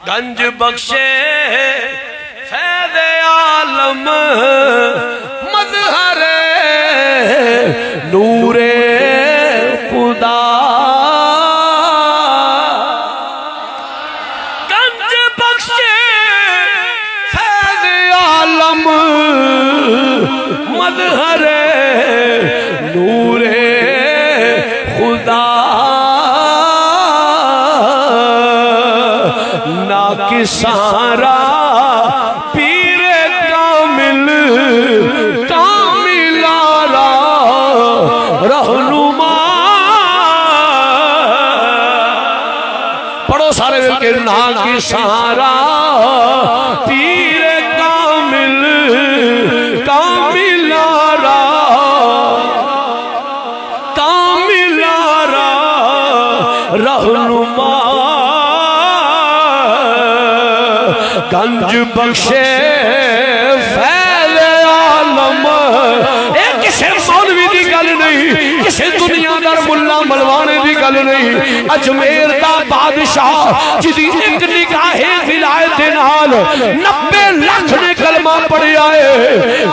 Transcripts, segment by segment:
گنج بخشے فیض عالم مظہر نور خدا گنج بخشے فیض عالم مظہر نور خدا سارا پیر کامل کامل آرا رہنما پڑھو سارے مل کے نا کی سارا پیر کامل کامل آرا کامل آرا رہنما گنج بخشے فیض عالم کسے مولوی دی گل نہیں کسے دنیا در ملا ملوانے دی گل نہیں اجمیر دا بادشاہ جدی ایک نگاہ ولایت نال 90 لاکھ نے کلمہ پڑھی آئے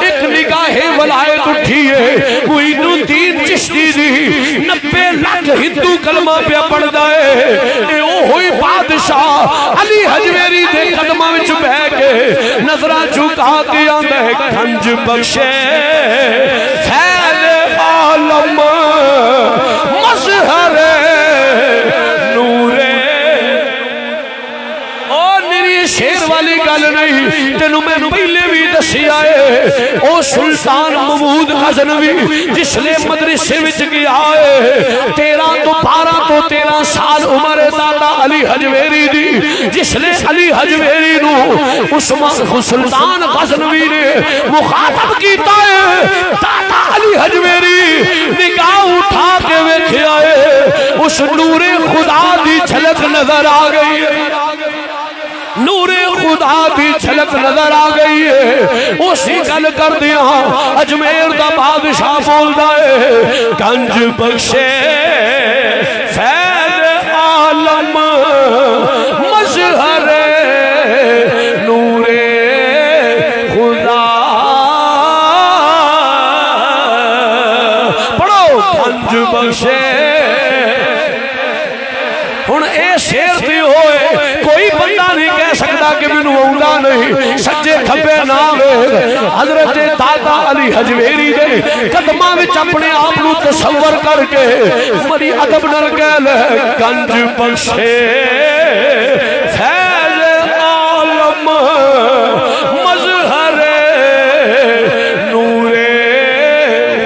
ایک نگاہ ولایت اٹھی ہے معین الدین چشتی دی 90 لاکھ ہندو کلمہ پہ پڑھ دائے اے او ہوئی بادشاہ علی حجویری دے قدمہ وچ بہ کے نظرہ چکا دیا میں گنج بخشے فیض عالم مظہر نور او نری شیر والی گل نہیں تینوں میں پہلے بھی دسی آئے او سلطان محمود غزنوی جس لے مدرسے وچ گیا ہے 12 سال عمر دادا علی حجویری دی جس لے علی حجویری نو عثمان سلطان غزنوی نے مخاطب کیتا ہے دادا علی حجویری نگاہ اٹھا کے ویکھیا ہے اس نور خدا دی جھلک نظر آ گئی ہے نور خدا دی جھلک نظر آ گئی ہے اسی گل کر دیا اجمیر دا بادشاہ بول دائے گنج بخشے فیض عالم مظہر نور خدا پڑھو گنج بخشے ہن اے شیر تے ہوئے کوئی بندہ نہیں کہہ سکتا کہ میں نوڑا نہیں سجے کھپے ناوے حضرت دادا علی حجویری دے قدمہ وچ اپنے آپنو تصور کر کے بڑی عدب نرگل گنج بخشے فیض عالم مظہر نور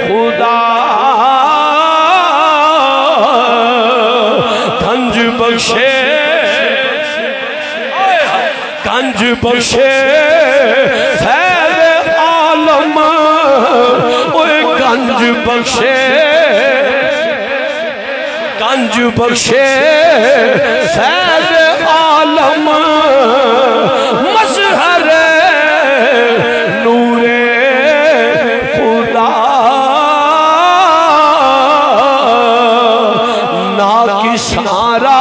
خدا گنج بخشے گنج بخشے فیض عالم اوے گنج بخشے گنج بخشے فیض عالم مظہر نور خدا نا کی سارا